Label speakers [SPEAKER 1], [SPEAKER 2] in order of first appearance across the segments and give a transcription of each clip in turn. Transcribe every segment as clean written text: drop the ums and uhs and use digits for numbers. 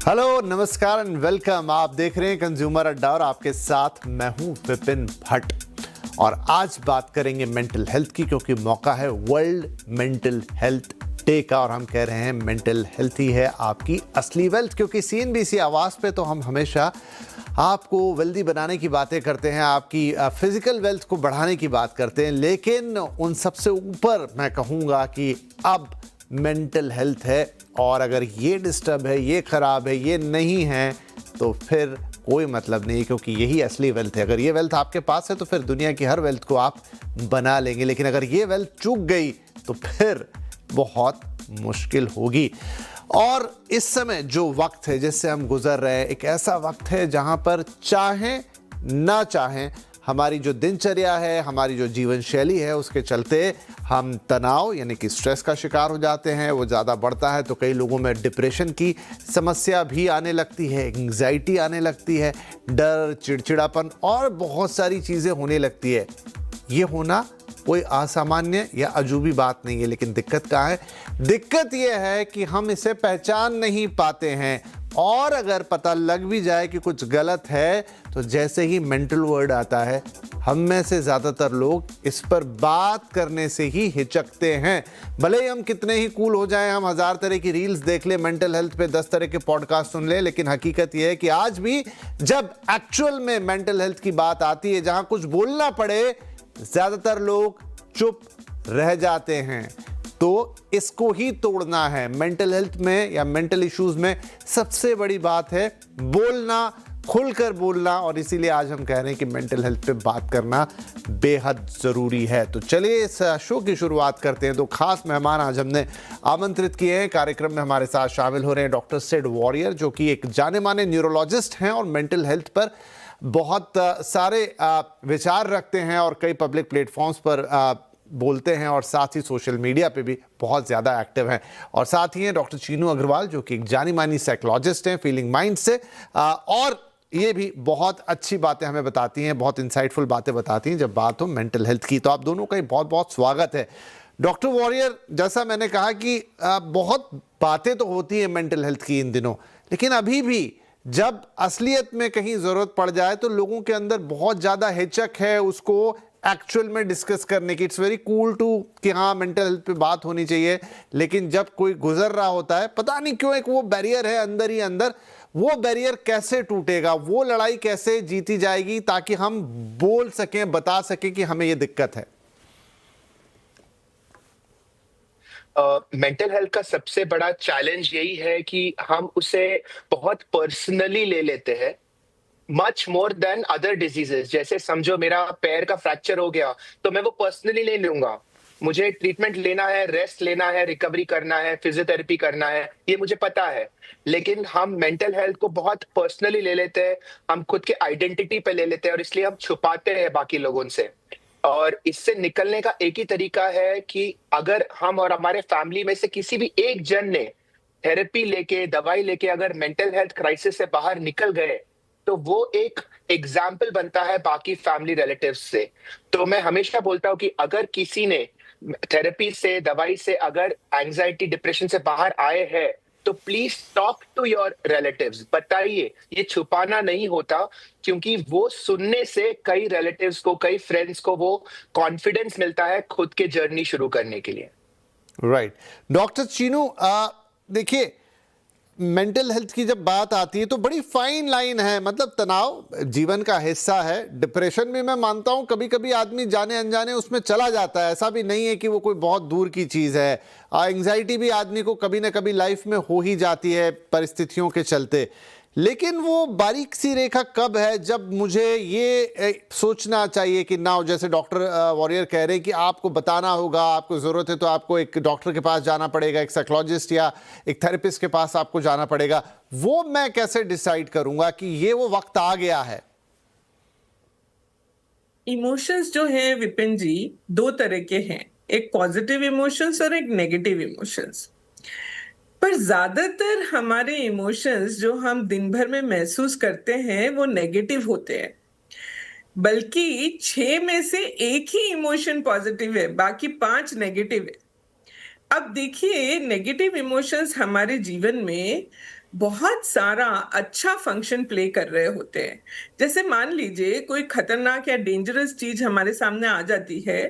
[SPEAKER 1] Hello, नमस्कार and welcome. आप देख रहे हैं कंज्यूमर अड्डा और आपके साथ मैं हूं विपिन भट्ट। और आज बात करेंगे मेंटल हेल्थ की, क्योंकि मौका है वर्ल्ड मेंटल हेल्थ डे का और हम कह रहे हैं मेंटल हेल्थ ही है आपकी असली वेल्थ। क्योंकि सीएनबीसी आवाज़ पे तो हम हमेशा आपको वेल्दी बनाने की बातें करते हैं, आपकी फिजिकल वेल्थ को बढ़ाने की बात करते हैं, लेकिन उन सबसे ऊपर मैं कहूँगा कि अब मेंटल हेल्थ है। और अगर ये डिस्टर्ब है, ये ख़राब है, ये नहीं है, तो फिर कोई मतलब नहीं, क्योंकि यही असली वेल्थ है। अगर ये वेल्थ आपके पास है तो फिर दुनिया की हर वेल्थ को आप बना लेंगे, लेकिन अगर ये वेल्थ चूक गई तो फिर बहुत मुश्किल होगी। और इस समय जो वक्त है जिससे हम गुजर रहे हैं, एक ऐसा वक्त है जहां पर चाहें ना चाहें हमारी जो दिनचर्या है, हमारी जो जीवन शैली है, उसके चलते हम तनाव यानी कि स्ट्रेस का शिकार हो जाते हैं। वो ज़्यादा बढ़ता है तो कई लोगों में डिप्रेशन की समस्या भी आने लगती है, एंग्जाइटी आने लगती है, डर, चिड़चिड़ापन और बहुत सारी चीज़ें होने लगती है। ये होना कोई असामान्य या अजूबी बात नहीं है, लेकिन दिक्कत कहाँ है? दिक्कत ये है कि हम इसे पहचान नहीं पाते हैं, और अगर पता लग भी जाए कि कुछ गलत है तो जैसे ही मेंटल वर्ड आता है, हम में से ज़्यादातर लोग इस पर बात करने से ही हिचकते हैं। भले ही हम कितने ही कूल हो जाएं, हम 1000 तरह की रील्स देख लें, मेंटल हेल्थ पे 10 तरह के पॉडकास्ट सुन लें, लेकिन हकीकत यह है कि आज भी जब एक्चुअल में मेंटल हेल्थ की बात आती है, जहां कुछ बोलना पड़े, ज़्यादातर लोग चुप रह जाते हैं। तो इसको ही तोड़ना है। मेंटल हेल्थ में या मेंटल इश्यूज में सबसे बड़ी बात है बोलना, खुलकर बोलना, और इसीलिए आज हम कह रहे हैं कि मेंटल हेल्थ पे बात करना बेहद ज़रूरी है। तो चलिए इस शो की शुरुआत करते हैं। तो खास मेहमान आज हमने आमंत्रित किए हैं। कार्यक्रम में हमारे साथ शामिल हो रहे हैं डॉक्टर सिड वॉरियर, जो कि एक जाने माने न्यूरोलॉजिस्ट हैं और मेंटल हेल्थ पर बहुत सारे विचार रखते हैं और कई पब्लिक प्लेटफॉर्म्स पर बोलते हैं, और साथ ही सोशल मीडिया पे भी बहुत ज़्यादा एक्टिव हैं। और साथ ही हैं डॉक्टर चीनू अग्रवाल, जो कि एक जानी मानी साइकोलॉजिस्ट हैं फीलिंग माइंड से, और ये भी बहुत अच्छी बातें हमें बताती हैं, बहुत इंसाइटफुल बातें बताती हैं जब बात हो मेंटल हेल्थ की। तो आप दोनों का ही बहुत बहुत स्वागत है। डॉक्टर वॉरियर, जैसा मैंने कहा कि बहुत बातें तो होती हैं मेंटल हेल्थ की इन दिनों, लेकिन अभी भी जब असलियत में कहीं ज़रूरत पड़ जाए तो लोगों के अंदर बहुत ज़्यादा हिचक है उसको एक्चुअल में डिस्कस करने की। इट्स वेरी कूल टू कि हाँ मेंटल हेल्थ पे बात होनी चाहिए, लेकिन जब कोई गुजर रहा होता है, पता नहीं क्यों एक वो बैरियर है अंदर ही अंदर। वो बैरियर कैसे टूटेगा, वो लड़ाई कैसे जीती जाएगी, ताकि हम बोल सकें, बता सकें कि हमें ये दिक्कत है?
[SPEAKER 2] मेंटल हेल्थ का सबसे बड़ा चैलेंज यही है कि हम उसे बहुत पर्सनली ले लेते हैं, much more than other diseases. जैसे समझो मेरा पैर का फ्रैक्चर हो गया, तो मैं वो पर्सनली ले लूंगा। मुझे ट्रीटमेंट लेना है, रेस्ट लेना है, रिकवरी करना है, फिजियोथेरेपी करना है, ये मुझे पता है। लेकिन हम मेंटल हेल्थ को बहुत पर्सनली ले लेते हैं, हम खुद के आइडेंटिटी पे ले लेते हैं, और इसलिए हम छुपाते हैं बाकी लोगों से। और इससे निकलने का एक ही तरीका है कि अगर हम और हमारे फैमिली में से किसी भी एक जन ने थेरेपी लेके, दवाई लेके अगर मेंटल हेल्थ क्राइसिस से बाहर निकल गए, तो वो एक एग्जाम्पल बनता है बाकी फैमिली रिलेटिव्स से। तो मैं हमेशा बोलता हूँ कि अगर किसी ने थेरेपी से, दवाई से अगर एंजाइटी, डिप्रेशन से बाहर आए हैं, तो please talk to your relatives, बताइए। ये छुपाना नहीं होता, क्योंकि वो सुनने से कई रिलेटिव्स को, कई फ्रेंड्स को वो कॉन्फिडेंस मिलता है खुद के जर्नी शुरू करने के लिए।
[SPEAKER 1] राइट। डॉक्टर चीनू, देखिए मेंटल हेल्थ की जब बात आती है तो बड़ी फाइन लाइन है। मतलब तनाव जीवन का हिस्सा है। डिप्रेशन में मैं मानता हूं कभी कभी आदमी जाने अनजाने उसमें चला जाता है, ऐसा भी नहीं है कि वो कोई बहुत दूर की चीज़ है। एंग्जाइटी भी आदमी को कभी ना कभी लाइफ में हो ही जाती है परिस्थितियों के चलते। लेकिन वो बारीक सी रेखा कब है जब मुझे ये सोचना चाहिए कि ना, जैसे डॉक्टर वॉरियर कह रहे हैं कि आपको बताना होगा, आपको ज़रूरत है तो आपको एक डॉक्टर के पास जाना पड़ेगा, एक साइकोलॉजिस्ट या एक थेरेपिस्ट के पास आपको जाना पड़ेगा। वो मैं कैसे डिसाइड करूंगा कि ये वो वक्त आ गया है?
[SPEAKER 3] इमोशंस जो है विपिन जी, दो तरह के हैं, एक पॉजिटिव इमोशंस और एक नेगेटिव इमोशंस। पर ज्यादातर हमारे इमोशंस जो हम दिन भर में महसूस करते हैं वो नेगेटिव होते हैं। बल्कि 6 में से एक ही इमोशन पॉजिटिव है, बाकी 5 नेगेटिव है। अब देखिए, नेगेटिव इमोशंस हमारे जीवन में बहुत सारा अच्छा फंक्शन प्ले कर रहे होते हैं। जैसे मान लीजिए कोई खतरनाक या डेंजरस चीज हमारे सामने आ जाती है,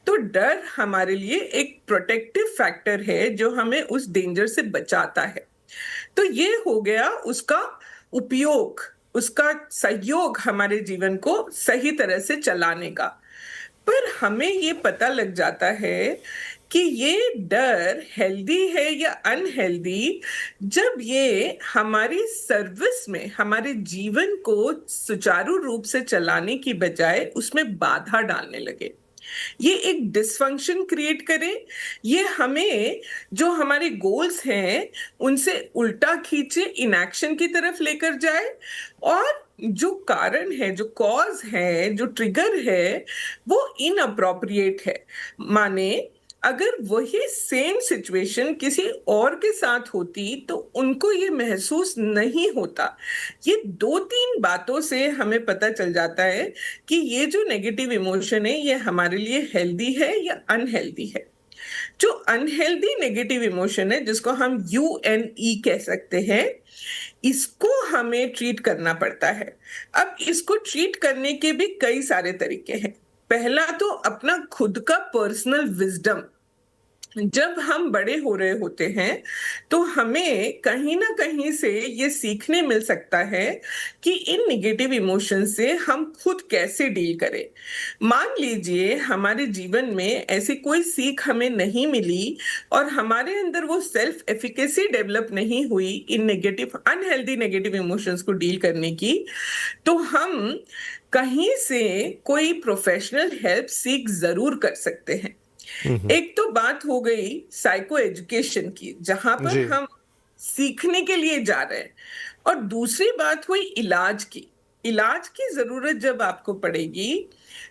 [SPEAKER 3] तो डर हमारे लिए एक प्रोटेक्टिव फैक्टर है जो हमें उस डेंजर से बचाता है। तो ये हो गया उसका उपयोग, उसका सहयोग हमारे जीवन को सही तरह से चलाने का। पर हमें ये पता लग जाता है कि ये डर हेल्दी है या अनहेल्दी जब ये हमारी सर्विस में हमारे जीवन को सुचारू रूप से चलाने की बजाय उसमें बाधा डालने लगे, ये एक डिसफंक्शन क्रिएट करे, ये हमें जो हमारे गोल्स हैं उनसे उल्टा खींचे, इनएक्शन की तरफ लेकर जाए, और जो कारण है, जो कॉज है, जो ट्रिगर है, वो इनअप्रोप्रिएट है। माने अगर वही सेम सिचुएशन किसी और के साथ होती तो उनको ये महसूस नहीं होता। ये 2-3 बातों से हमें पता चल जाता है कि ये जो नेगेटिव इमोशन है ये हमारे लिए हेल्दी है या अनहेल्दी है। जो अनहेल्दी नेगेटिव इमोशन है, जिसको हम UNE कह सकते हैं, इसको हमें ट्रीट करना पड़ता है। अब इसको ट्रीट करने के भी कई सारे तरीके हैं। पहला तो अपना खुद का पर्सनल विजडम। जब हम बड़े हो रहे होते हैं तो हमें कहीं ना कहीं से ये सीखने मिल सकता है कि इन नेगेटिव इमोशन से हम खुद कैसे डील करें। मान लीजिए हमारे जीवन में ऐसी कोई सीख हमें नहीं मिली और हमारे अंदर वो सेल्फ एफिकेसी डेवलप नहीं हुई इन नेगेटिव अनहेल्दी नेगेटिव इमोशंस को डील करने की, तो हम कहीं से कोई प्रोफेशनल हेल्प सीख जरूर कर सकते हैं। एक तो बात हो गई साइको एजुकेशन की, जहां पर
[SPEAKER 1] जी।
[SPEAKER 3] हम सीखने के लिए जा रहे हैं, और दूसरी बात हुई इलाज की। इलाज की जरूरत जब आपको पड़ेगी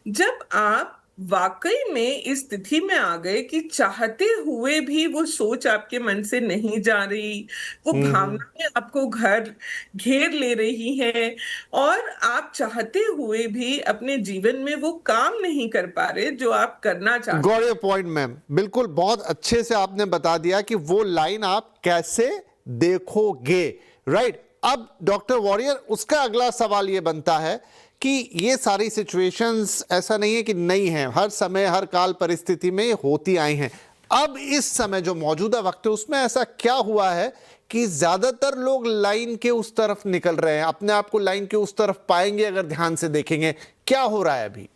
[SPEAKER 3] जब आप वाकई में इस स्थिति में आ गए कि चाहते हुए भी वो सोच आपके मन से नहीं जा रही, वो भावनाएं आपको घर घेर ले रही हैं, और आप चाहते हुए भी अपने जीवन में वो काम नहीं कर पा रहे जो आप करना चाहते।
[SPEAKER 1] गॉट योर पॉइंट मैम, बिल्कुल बहुत अच्छे से आपने बता दिया कि वो लाइन आप कैसे देखोगे, राइट। अब डॉक्टर वॉरियर, उसका अगला सवाल ये बनता है कि ये सारी सिचुएशंस ऐसा नहीं है कि नहीं है, हर समय हर काल परिस्थिति में होती आई हैं। अब इस समय जो मौजूदा वक्त है उसमें ऐसा क्या हुआ है कि ज्यादातर लोग लाइन के उस तरफ निकल रहे हैं, अपने आप को लाइन के उस तरफ पाएंगे अगर ध्यान से देखेंगे? क्या हो रहा है अभी?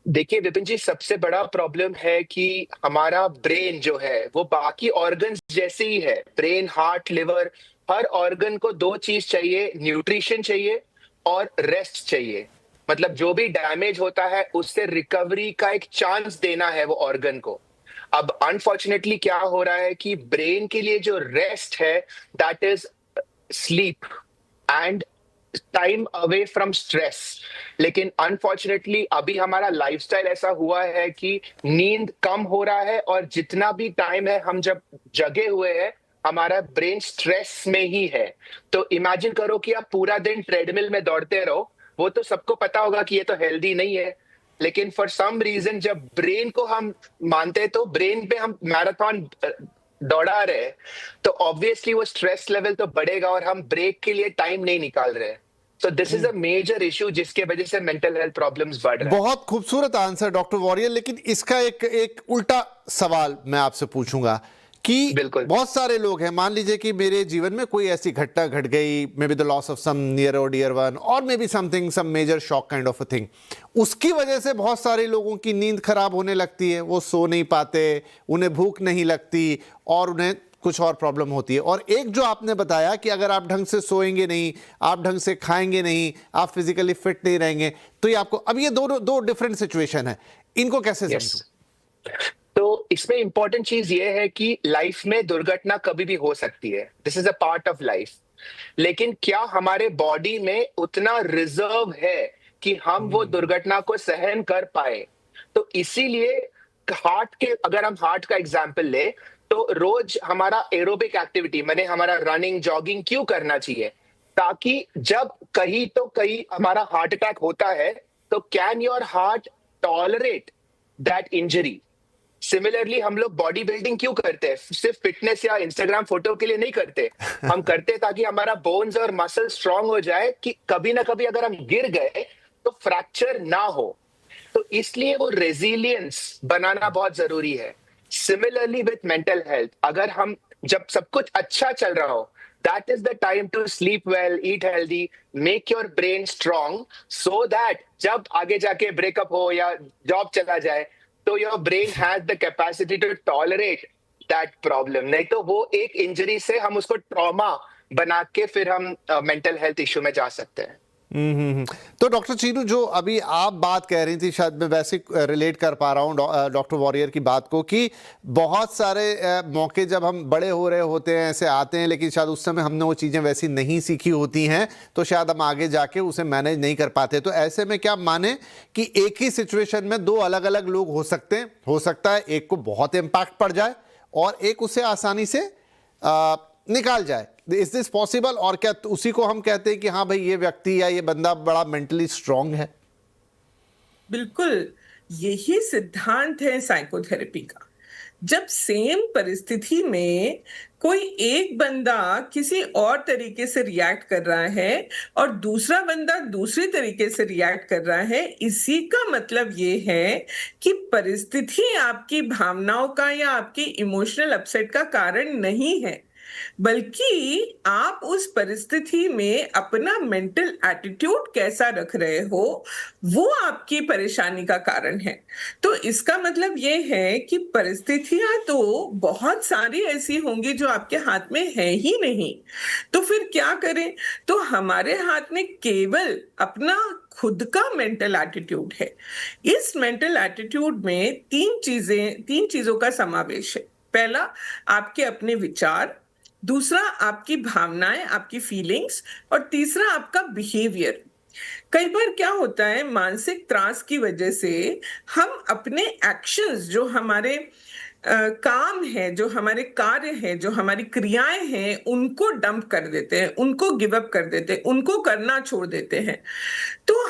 [SPEAKER 2] देखिए विपिन जी, सबसे बड़ा प्रॉब्लम है कि हमारा ब्रेन जो है वो बाकी ऑर्गन्स जैसे ही है। ब्रेन, हार्ट, लिवर, हर ऑर्गन को दो चीज चाहिए, न्यूट्रिशन चाहिए और रेस्ट चाहिए। मतलब जो भी डैमेज होता है उससे रिकवरी का एक चांस देना है वो ऑर्गन को। अब अनफॉर्चुनेटली क्या हो रहा है कि ब्रेन के लिए जो रेस्ट है that is sleep and time away from stress. लेकिन अनफॉर्चुनेटली अभी हमारा लाइफस्टाइल ऐसा हुआ है कि नींद कम हो रहा है, और जितना भी टाइम है हम जब जगे हुए हैं हमारा ब्रेन स्ट्रेस में ही है। तो इमेजिन करो कि आप पूरा दिन ट्रेडमिल में दौड़ते रहो, वो तो सबको पता होगा कि ये तो हेल्दी नहीं है, लेकिन फॉर सम रीजन जब ब्रेन को हम मानते हैं तो ब्रेन पे हम मैराथन दौड़ा रहे हैं, तो ऑब्वियसली वो स्ट्रेस लेवल तो बढ़ेगा और हम ब्रेक के लिए टाइम नहीं निकाल रहे हैं। तो this is a major issue जिसके वजह से मेंटल हेल्थ प्रॉब्लम्स बढ़ रहे हैं।
[SPEAKER 1] बहुत खूबसूरत आंसर डॉक्टर वॉरियर, लेकिन इसका एक उल्टा सवाल मैं आपसे पूछूंगा कि
[SPEAKER 2] बिल्कुल।
[SPEAKER 1] बहुत सारे लोग हैं, मान लीजिए कि मेरे जीवन में कोई ऐसी घटना घट गई, may be the loss of some near और डियर वन, और may be something, some major shock kind of a thing, उसकी वजह से बहुत सारे लोगों की नींद खराब होने लगती है, वो सो नहीं पाते, उन्हें भूख नहीं लगती और उन्हें कुछ और प्रॉब्लम होती है। और एक जो आपने बताया कि अगर आप ढंग से सोएंगे नहीं, आप ढंग से खाएंगे नहीं, आप फिजिकली फिट नहीं रहेंगे, तो ये आपको, अब ये दो डिफरेंट सिचुएशन है, इनको कैसे समझूं?
[SPEAKER 2] तो इसमें इंपॉर्टेंट चीज ये है कि लाइफ में दुर्घटना कभी भी हो सकती है, this is a part of life. लेकिन क्या हमारे बॉडी में उतना रिजर्व है कि हम वो दुर्घटना को सहन कर पाए? तो इसीलिए हार्ट के, अगर हम हार्ट का एग्जांपल ले, तो रोज हमारा एरोबिक एक्टिविटी, माने हमारा रनिंग, जॉगिंग क्यों करना चाहिए? ताकि जब कहीं तो कहीं हमारा हार्ट अटैक होता है तो can your heart tolerate that injury? Similarly हम लोग बॉडी बिल्डिंग क्यों करते हैं? सिर्फ फिटनेस या इंस्टाग्राम फोटो के लिए नहीं करते। हम करते हैं ताकि हमारा बोन्स और मसल स्ट्रांग हो जाए कि कभी ना कभी अगर हम गिर गए तो फ्रैक्चर ना हो। तो इसलिए वो रेजिलियंस बनाना बहुत जरूरी है। सिमिलरली विथ मेंटल हेल्थ, अगर हम जब सब कुछ अच्छा चल रहा हो, that is the time to sleep well, eat healthy, make your brain strong, so that जब आगे जाके ब्रेकअप हो या जॉब चला जाए तो your brain has the capacity to tolerate that problem. नहीं तो वो एक इंजरी से हम उसको ट्रॉमा बना के फिर हम मेंटल हेल्थ इश्यू में जा सकते हैं।
[SPEAKER 1] तो डॉक्टर चीनू, जो अभी आप बात कह रही थी, शायद मैं वैसे रिलेट कर पा रहा हूँ डॉक्टर वॉरियर की बात को, कि बहुत सारे मौके जब हम बड़े हो रहे होते हैं ऐसे आते हैं, लेकिन शायद उस समय हमने वो चीज़ें वैसी नहीं सीखी होती हैं, तो शायद हम आगे जाके उसे मैनेज नहीं कर पाते। तो ऐसे में क्या माने कि एक ही सिचुएशन में दो अलग अलग लोग हो सकते हैं, हो सकता है एक को बहुत इम्पैक्ट पड़ जाए और एक उसे आसानी से निकाल जाए। Is this possible? और क्या उसी को हम कहते हैं कि हाँ भाई, ये व्यक्ति या ये बंदा बड़ा मेंटली स्ट्रांग है?
[SPEAKER 3] बिल्कुल, यही सिद्धांत है साइकोथेरेपी का। जब सेम परिस्थिति में कोई एक बंदा किसी और तरीके से रिएक्ट कर रहा है और दूसरा बंदा दूसरी तरीके से रिएक्ट कर रहा है, इसी का मतलब ये है कि परिस्थिति आपकी भावनाओं का या आपकी इमोशनल अपसेट का कारण नहीं है, बल्कि आप उस परिस्थिति में अपना मेंटल एटीट्यूड कैसा रख रहे हो, वो आपकी परेशानी का कारण है। तो इसका मतलब ये है कि परिस्थितियां तो बहुत सारी ऐसी होंगी जो आपके हाथ में है ही नहीं। तो फिर क्या करें? तो हमारे हाथ में केवल अपना खुद का मेंटल एटीट्यूड है। इस मेंटल एटीट्यूड में तीन चीजों का समावेश है। पहला, आपके अपने विचार, दूसरा आपकी भावनाएं, आपकी फीलिंग्स, और तीसरा आपका बिहेवियर। कई बार क्या होता है, मानसिक त्रास की वजह से हम अपने एक्शंस, जो हमारे काम है, जो हमारे कार्य हैं, जो हमारी क्रियाएं हैं, उनको डंप कर देते हैं, उनको गिव अप कर देते हैं, उनको करना छोड़ देते हैं। तो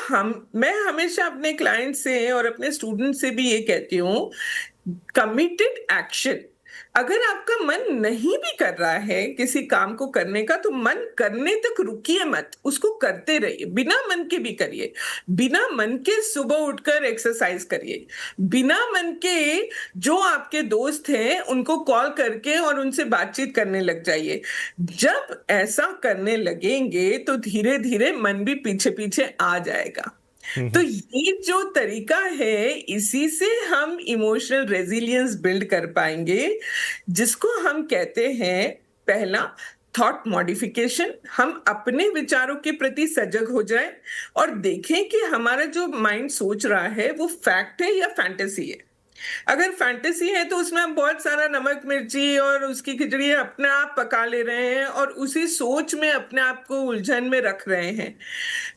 [SPEAKER 3] मैं हमेशा अपने क्लाइंट से और अपने स्टूडेंट से भी ये कहती हूँ, कमिटेड एक्शन। अगर आपका मन नहीं भी कर रहा है किसी काम को करने का, तो मन करने तक रुकिए मत, उसको करते रहिए। बिना मन के भी करिए। बिना मन के सुबह उठकर एक्सरसाइज करिए। बिना मन के जो आपके दोस्त हैं उनको कॉल करके और उनसे बातचीत करने लग जाइए। जब ऐसा करने लगेंगे तो धीरे धीरे मन भी पीछे पीछे आ जाएगा। तो ये जो तरीका है, इसी से हम इमोशनल रेजिलियंस बिल्ड कर पाएंगे, जिसको हम कहते हैं, पहला, थॉट मॉडिफिकेशन। हम अपने विचारों के प्रति सजग हो जाए और देखें कि हमारा जो माइंड सोच रहा है वो फैक्ट है या फैंटेसी है। अगर फैंटेसी है तो उसमें हम बहुत सारा नमक मिर्ची और उसकी खिचड़ी अपने आप पका ले रहे हैं और उसी सोच में अपने आप को उलझन में रख रहे हैं।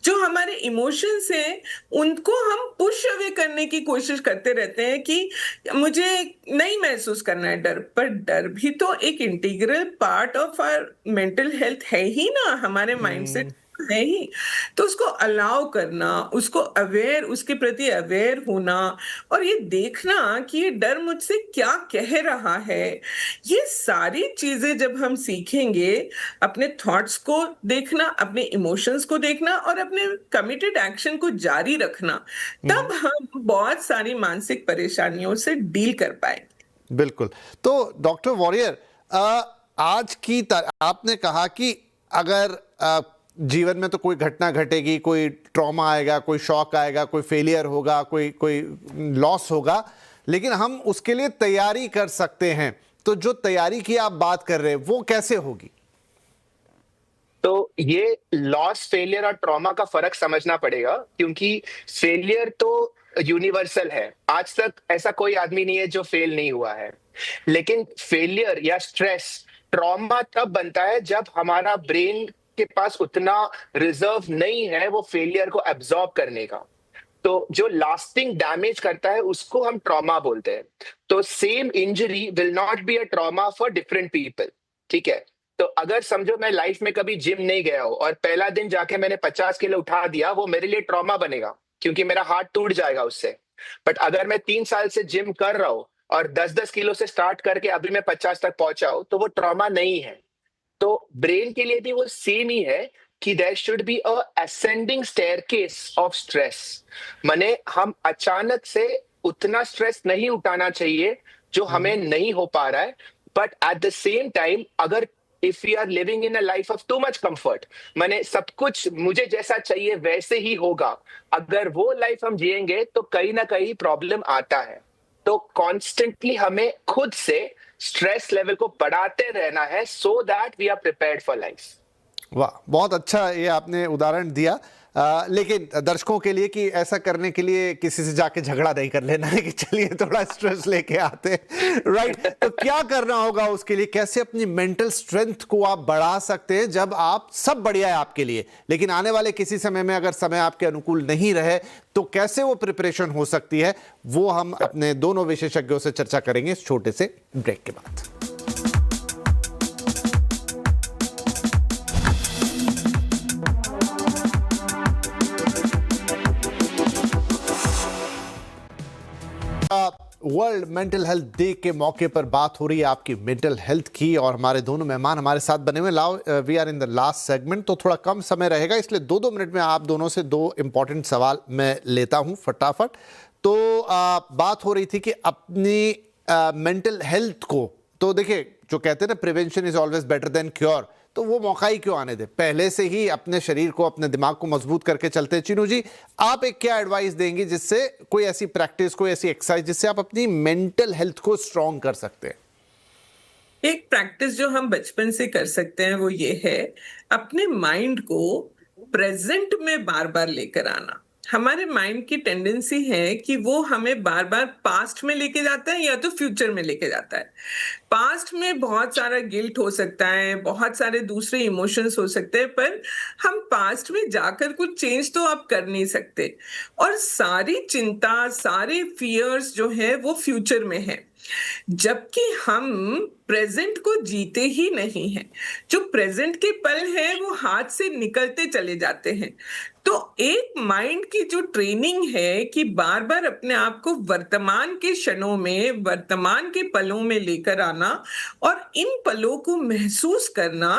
[SPEAKER 3] जो हमारे इमोशंस हैं उनको हम पुश अवे करने की कोशिश करते रहते हैं कि मुझे नहीं महसूस करना है डर, पर डर भी तो एक integral part of our mental health है ही ना, हमारे माइंडसेट है ही। तो उसको अलाउ करना, उसको अवेयर, उसके प्रति अवेयर होना और ये देखना कि ये डर मुझसे क्या कह रहा है, ये सारी चीजें जब हम सीखेंगे, अपने थॉट्स को देखना, अपने इमोशंस को देखना और अपने कमिटेड एक्शन को जारी रखना, तब हम बहुत सारी मानसिक परेशानियों से डील कर पाएंगे।
[SPEAKER 1] बिल्कुल। तो डॉक्टर वॉरियर, आज की आपने कहा कि अगर जीवन में तो कोई घटना घटेगी, कोई ट्रॉमा आएगा, कोई शॉक आएगा, कोई फेलियर होगा, कोई लॉस होगा, लेकिन हम उसके लिए तैयारी कर सकते हैं। तो जो तैयारी की आप बात कर रहे हैं वो कैसे होगी?
[SPEAKER 2] तो ये लॉस, फेलियर और ट्रॉमा का फर्क समझना पड़ेगा, क्योंकि फेलियर तो यूनिवर्सल है। आज तक ऐसा कोई आदमी नहीं है जो फेल नहीं हुआ है। लेकिन फेलियर या स्ट्रेस, ट्रॉमा तब बनता है जब हमारा ब्रेन के पास उतना रिजर्व नहीं है वो फेलियर को एब्जॉर्ब करने का। तो जो लास्टिंग डैमेज करता है उसको हम ट्रॉमा बोलते हैं। तो same injury will not be a trauma for different people, ठीक है? तो अगर समझो मैं लाइफ में कभी जिम नहीं गया हूं और पहला दिन जाके मैंने 50 किलो उठा दिया, वो मेरे लिए ट्रॉमा बनेगा क्योंकि मेरा हाथ टूट जाएगा उससे। बट अगर मैं 3 साल से जिम कर रहा हूं और 10-10 किलो से स्टार्ट करके अभी मैं 50 तक पहुंचा हूं, तो वो ट्रॉमा नहीं है। तो ब्रेन के लिए भी वो सेम ही है कि there should be a ascending staircase of stress. माने हम अचानक से उतना स्ट्रेस नहीं उठाना चाहिए जो हमें नहीं हो पा रहा है, but at the same time अगर if we are living in a life of too much comfort, माने सब कुछ मुझे जैसा चाहिए वैसे ही होगा, अगर वो लाइफ हम जिएंगे तो कहीं ना कहीं प्रॉब्लम आता है। तो कॉन्स्टेंटली हमें खुद से स्ट्रेस लेवल को बढ़ाते रहना है so that we are prepared for life.
[SPEAKER 1] वाह, बहुत अच्छा ये आपने उदाहरण दिया। लेकिन दर्शकों के लिए कि ऐसा करने के लिए किसी से जाके झगड़ा नहीं कर लेना है कि चलिए थोड़ा स्ट्रेस लेके आते हैं, राइट? तो क्या करना होगा उसके लिए? कैसे अपनी मेंटल स्ट्रेंथ को आप बढ़ा सकते हैं जब आप सब बढ़िया है आपके लिए, लेकिन आने वाले किसी समय में अगर समय आपके अनुकूल नहीं रहे तो कैसे वो प्रिपरेशन हो सकती है, वो हम अपने दोनों विशेषज्ञों से चर्चा करेंगे इस छोटे से ब्रेक के बाद। वर्ल्ड मेंटल हेल्थ डे के मौके पर बात हो रही है आपकी मेंटल हेल्थ की, और हमारे दोनों मेहमान हमारे साथ बने हुए। लाओ, we are in the last segment, तो थोड़ा कम समय रहेगा, इसलिए 2-2 मिनट में आप दोनों से 2 इंपॉर्टेंट सवाल मैं लेता हूं फटाफट। तो बात हो रही थी कि अपनी मेंटल हेल्थ को, तो देखिए जो कहते हैं ना prevention is always better than cure, तो वो मौका ही क्यों आने दे, पहले से ही अपने शरीर को अपने दिमाग को मजबूत करके चलते हैं। चीनू जी, आप एक क्या एडवाइस देंगी जिससे कोई ऐसी प्रैक्टिस, कोई ऐसी एक्सरसाइज जिससे आप अपनी मेंटल हेल्थ को स्ट्रांग कर सकते हैं?
[SPEAKER 3] एक प्रैक्टिस जो हम बचपन से कर सकते हैं वो ये है, अपने माइंड को प्रेजेंट में बार बार लेकर आना। हमारे माइंड की टेंडेंसी है कि वो हमें बार बार पास्ट में लेके जाता है या तो फ्यूचर में लेके जाता है। पास्ट में बहुत सारा गिल्ट हो सकता है, बहुत सारे दूसरे इमोशंस हो सकते हैं, पर हम पास्ट में जाकर कुछ चेंज तो आप कर नहीं सकते, और सारी चिंता, सारे फियर्स जो है वो फ्यूचर में है, जबकि हम प्रेजेंट को जीते ही नहीं हैं। जो प्रेजेंट के पल हैं वो हाथ से निकलते चले जाते हैं। तो एक माइंड की जो ट्रेनिंग है कि बार बार अपने आप को वर्तमान के क्षणों में, वर्तमान के पलों में लेकर आना और इन पलों को महसूस करना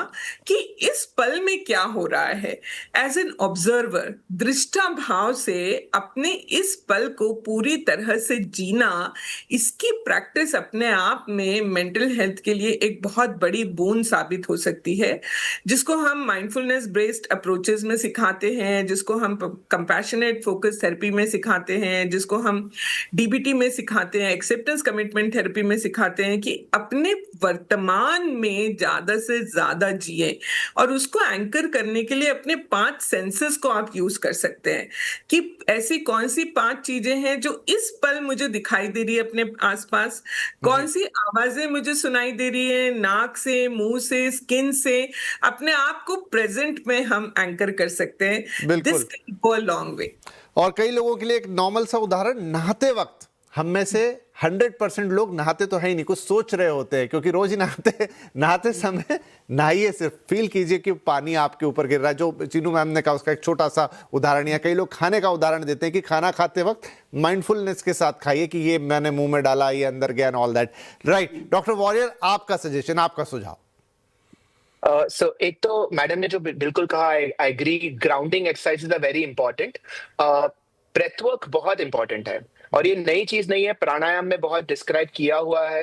[SPEAKER 3] कि इस पल में क्या हो रहा है, एज एन ऑब्जर्वर, दृष्टा भाव से अपने इस पल को पूरी तरह से जीना, इसकी प्रैक्टिस अपने आप में मेंटल हेल्थ के लिए एक बहुत बड़ी बोन साबित हो सकती है, जिसको हम माइंडफुलनेस बेस्ड अप्रोचेस में सिखाते हैं, जिसको हम कंपैशनेट फोकस थेरेपी में सिखाते हैं, जिसको हम डीबीटी में सिखाते हैं, एक्सेप्टेंस कमिटमेंट थेरेपी में सिखाते हैं कि अपने वर्तमान में ज्यादा से ज्यादा जिए, और उसको एंकर करने के लिए अपने 5 सेंसेस को आप यूज कर सकते हैं कि ऐसी कौन सी 5 चीजें हैं जो इस पल मुझे दिखाई दे रही है अपने आसपास, कौन सी आवाजें मुझे सुनाई दे रही है नाक से, मुंह से, स्किन से, अपने आप को प्रेजेंट में हम एंकर कर सकते हैं। This can go a long way.
[SPEAKER 1] और कई लोगों के लिए एक नॉर्मल सा उदाहरण, नहाते वक्त हम में से 100% लोग नहाते तो है ही नहीं, कुछ सोच रहे होते हैं, क्योंकि रोज ही नहाते समय नहाइए, सिर्फ फील कीजिए कि पानी आपके ऊपर गिर रहा है। जो चीनू मैम ने कहा उसका एक छोटा सा उदाहरण, या कई लोग खाने का उदाहरण देते हैं कि खाना खाते वक्त माइंडफुलनेस के साथ खाइए कि ये मैंने मुंह में डाला, ये अंदर गया, and all that, right? Doctor Warrior, आपका सजेशन, आपका सुझाव?
[SPEAKER 2] एक तो मैडम ने जो बिल्कुल कहा, I agree, grounding exercise is very important. Breath work बहुत इंपॉर्टेंट है, और ये नई चीज नहीं है, प्राणायाम में बहुत डिस्क्राइब किया हुआ है।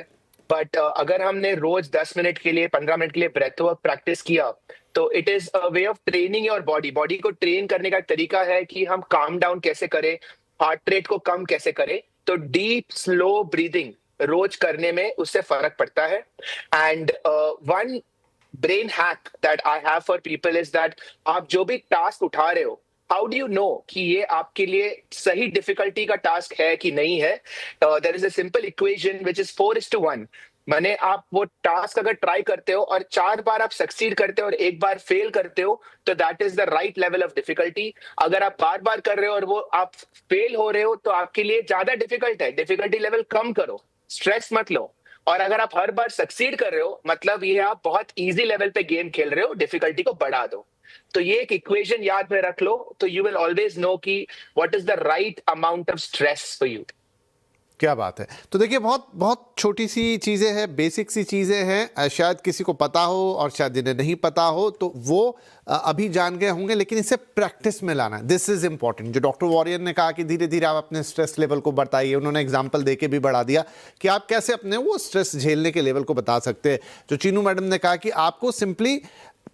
[SPEAKER 2] बट अगर हमने रोज 10 मिनट के लिए, 15 मिनट के लिए ब्रेथ वर्क प्रैक्टिस किया, तो it is a way of training your body. Body को ट्रेन करने का तरीका है कि हम काम डाउन कैसे करें, हार्ट रेट को कम कैसे करें। तो डीप स्लो ब्रीदिंग रोज करने में उससे फर्क पड़ता है। And one brain hack that I have for people is that आप जो भी टास्क उठा रहे हो, हाउ डू यू नो कि ये आपके लिए सही डिफिकल्टी का टास्क है कि नहीं है? There is a simple equation which is 4:1। माने आप वो टास्क अगर ट्राई करते हो और 4 बार आप सक्सीड करते हो और 1 बार फेल करते हो, तो that is the right level of difficulty. अगर आप बार बार कर रहे हो और वो आप फेल हो रहे हो, तो आपके लिए ज्यादा डिफिकल्ट है, डिफिकल्टी लेवल कम करो, स्ट्रेस मत लो। और अगर आप हर बार सक्सीड कर रहे हो, मतलब ये आप बहुत इजी लेवल पे गेम खेल रहे हो, डिफिकल्टी को बढ़ा दो। तो ये एक इक्वेशन याद में रख लो, तो यू विल ऑलवेज नो कि what is the right amount of stress for you.
[SPEAKER 1] क्या बात है। तो देखिए बहुत बहुत छोटी सी चीज़ें हैं, बेसिक सी चीज़ें हैं, शायद किसी को पता हो और शायद जिन्हें नहीं पता हो तो वो अभी जान गए होंगे, लेकिन इसे प्रैक्टिस में लाना है, दिस इज़ इंपॉर्टेंट। जो डॉक्टर वॉरियर ने कहा कि धीरे धीरे आप अपने स्ट्रेस लेवल को बढ़ाइए, उन्होंने एग्जाम्पल दे के भी बढ़ा दिया कि आप कैसे अपने वो स्ट्रेस झेलने के लेवल को बता सकते हैं। जो चीनू मैडम ने कहा कि आपको सिंपली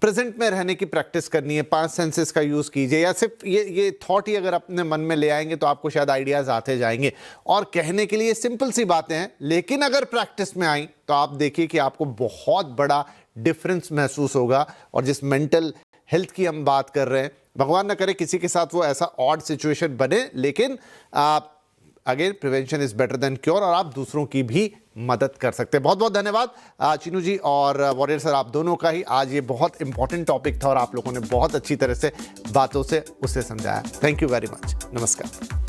[SPEAKER 1] प्रेजेंट में रहने की प्रैक्टिस करनी है, 5 सेंसेस का यूज़ कीजिए, या सिर्फ ये थॉट ही अगर अपने मन में ले आएंगे तो आपको शायद आइडियाज़ आते जाएंगे। और कहने के लिए सिंपल सी बातें हैं, लेकिन अगर प्रैक्टिस में आई तो आप देखिए कि आपको बहुत बड़ा डिफरेंस महसूस होगा। और जिस मेंटल हेल्थ की हम बात कर रहे हैं, भगवान न करे किसी के साथ वो ऐसा ऑड सिचुएशन बने, लेकिन आप again prevention is better than cure, और आप दूसरों की भी मदद कर सकते हैं। बहुत बहुत धन्यवाद चीनू जी और वॉरियर सर, आप दोनों का ही। आज ये बहुत इंपॉर्टेंट टॉपिक था और आप लोगों ने बहुत अच्छी तरह से बातों से उसे समझाया। Thank you very much. नमस्कार।